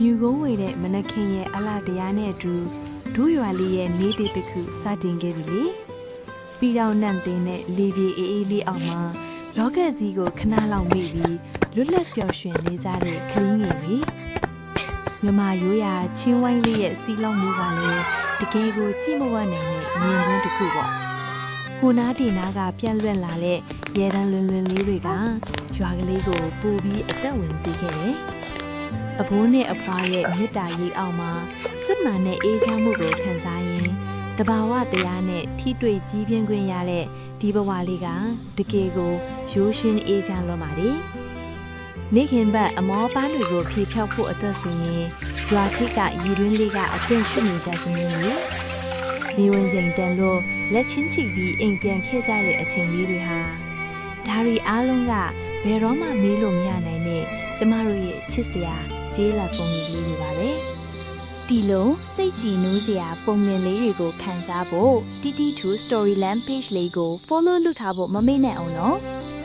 မြူကုန်းဝေတဲ့မနခင်ရဲ့အလားတရားနဲ့အတူဒူးရွာလေးရဲ့နေသေးတစ်ခုစတင်ခဲ့ပြီလေပြီးတော့နန့်သိန်းနဲ့လေပြေအေးအေးလေးအောင်မှာလောကကြီးကိုခဏလောက်မိပြီးလွတ်လပ်ပျော်ရွှင်နေကြတဲ့ကလေးငယ်တွေမြမရိုးရာချင်းဝိုင်းလေးရဲ့စီလောက်မှုကလည်းတကယ်ကိုကြည့်မဝနိုင်တဲ့မြင်ကွင်းတစ်ခုပေါ့ဟိုနားဒီနားကပြန့်လွင့်လာတဲ့ရဲတန်းလွင်လွင်လေးတွေကရွာကလေးကိုပူပြီးအသက်ဝင်စေခဲ့တယ်အဘိုးနဲ့အဖွားရဲ့မေတ္တာရိပ်အောက်မှာစစ်မှန်တဲ့အေးချမ်းမှုကိုခံစားရင်းတဘာဝတရားနဲ့ထိတွေ့ကြီးပြင်းခွင့်ရတဲ့ဒီဘဝလေးကတကယ်ကိုရိုးရှင်းအေးချမ်းလွန်ပါလေနေခင်ဘက်အမောပန်းတွေကိုဖြေဖြောက်ဖို့အတွက်ဆိုရင်ရွာထိပ်ကရည်တွင်းလေးကအသင့်ရှိနေတတ်ခြင်းမျိုးနေဝင်ချိန်တန်လို့လက်ချင်းချီပြီးအိမ်ပြန်ခဲ့ကြတဲ့အချိန်လေးတွေဟာဒါရီအားလုံးကဘယ်တော့မှမေးလို့မရနိုင်တဲ့ကျမတို့ရဲ့ချစ်စရာကျေးလက်ပုံလေးတွေပါပဲဒီလိုစိတ်ကြည်နူးစရာပုံမြင်လေးတွေကိုခန်းစားဖို့ TT2 Storyland page လေးကို follow လုပ်ထားဖို့မမေ့နဲ့အောင်နော်